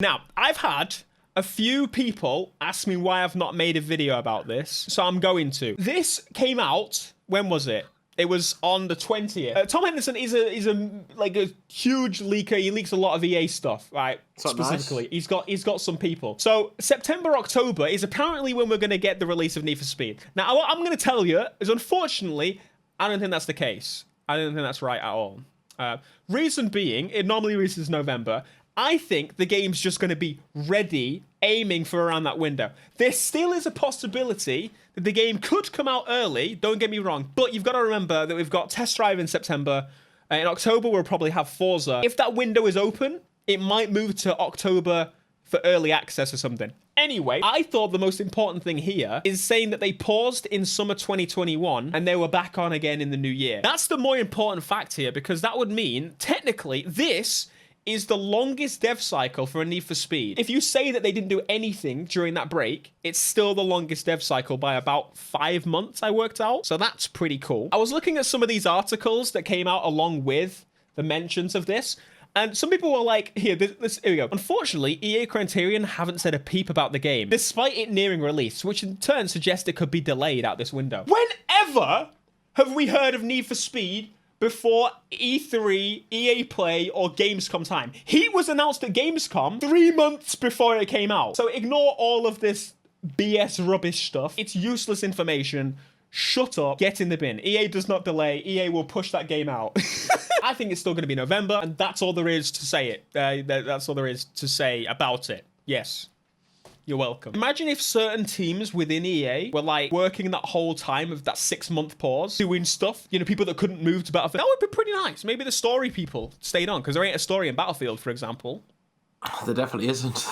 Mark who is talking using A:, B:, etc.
A: Now, I've had a few people ask me why I've not made a video about this, so I'm going to. This came out, when was it? It was on the 20th. Tom Henderson is a like a huge leaker. He leaks a lot of EA stuff, right? Specifically, nice. He's got some people. So September, October is apparently when we're gonna get the release of Need for Speed. Now, what I'm gonna tell you is, unfortunately, I don't think that's the case. I don't think that's right at all. Reason being, it normally releases November. I think the game's just going to be ready, aiming for around that window. There still is a possibility that the game could come out early, don't get me wrong, but you've got to remember that we've got Test Drive in September. In October, we'll probably have Forza. If that window is open, it might move to October for early access or something. Anyway, I thought the most important thing here is saying that they paused in summer 2021 and they were back on again in the new year. That's the more important fact here, because that would mean, technically, this is the longest dev cycle for a Need for Speed. If you say that they didn't do anything during that break, it's still the longest dev cycle by about 5 months, I worked out. So that's pretty cool. I was looking at some of these articles that came out along with the mentions of this, and some people were like, here we go. Unfortunately, EA Criterion haven't said a peep about the game, despite it nearing release, which in turn suggests it could be delayed out this window. Whenever have we heard of Need for Speed before E3, EA Play, or Gamescom time? Heat was announced at Gamescom 3 months before it came out. So ignore all of this BS rubbish stuff. It's useless information. Shut up, get in the bin. EA does not delay. EA will push that game out. I think it's still going to be November, and that's all there is to say it. That's all there is to say about it. Yes. You're welcome. Imagine if certain teams within EA were like working that whole time of that 6-month pause, doing stuff, you know, people that couldn't move to Battlefield. That would be pretty nice. Maybe the story people stayed on, because there ain't a story in Battlefield, for example.
B: There definitely isn't.